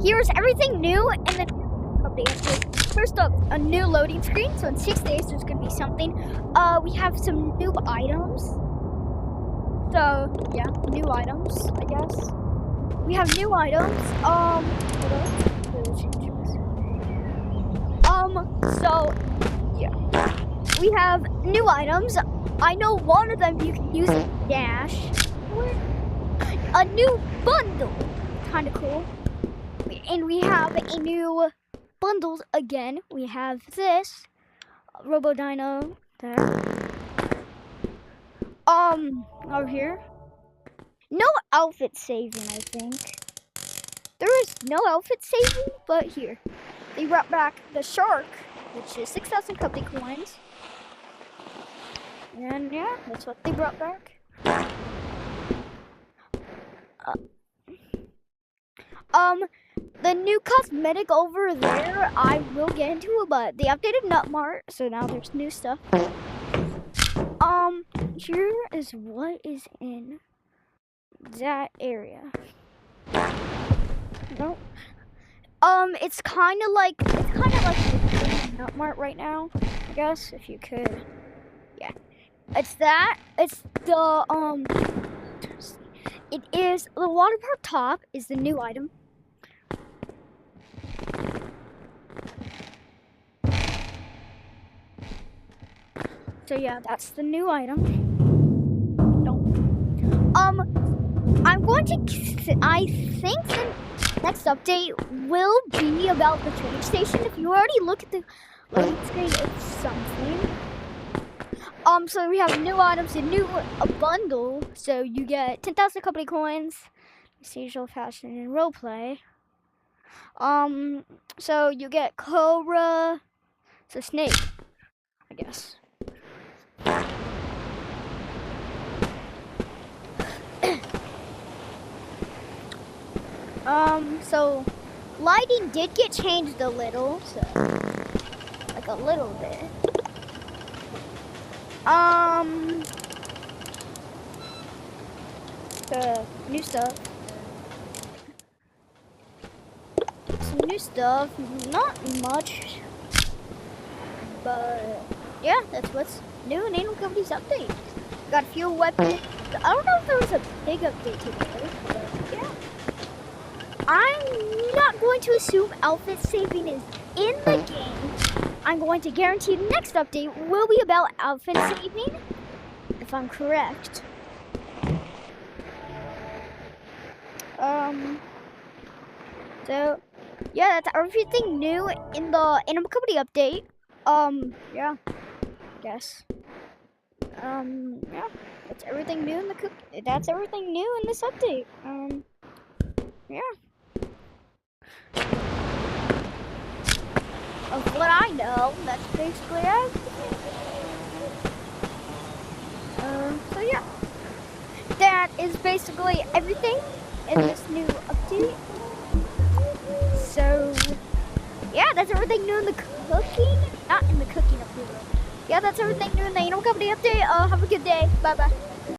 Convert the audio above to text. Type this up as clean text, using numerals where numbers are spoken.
here's everything new in the update. First up, a new loading screen. So in 6 days, there's gonna be something. We have some new items. So yeah, new items, I guess. We have new items. Hold on. So yeah, we have new items. I know one of them you can use in Dash. A new bundle, kind of cool. And we have a new bundles again. We have this Robodino there. Over here. No outfit saving, I think. There is no outfit saving, but here. They brought back the shark, which is 6,000 company coins. And yeah, that's what they brought back. The new cosmetic over there, I will get into it, but they updated Nutmart, so now there's new stuff. Here is what is in that area. Nope. It's kind of like Nutmart right now, I guess, if you could. Yeah. It's that. It's the it is the water park top is the new item. So yeah, that's the new item. No. I'm going to. I think the next update will be about the train station. If you already look at the loading screen, it's something. So we have new items, a bundle. So you get 10,000 company coins, seasonal fashion and roleplay. So you get Cobra, so Snake, I guess. So lighting did get changed a little, so like a little bit. The new stuff. Some new stuff, not much, but yeah, that's what's new in Animal Company's update. Got a few weapons. I don't know if there was a big update today, but yeah. I'm not going to assume outfit saving is in the game. I'm going to guarantee the next update will be about outfit saving, if I'm correct. So yeah, that's everything new in the Animal Company update. Yeah, guess. Yeah, that's everything new in that's everything new in this update. Yeah. Of what I know, that's basically everything. So yeah, that is basically everything in this new update. So yeah, that's everything new in the cooking. Not in the cooking update. Yeah, that's everything new in the Animal Company update. Have a good day. Bye bye.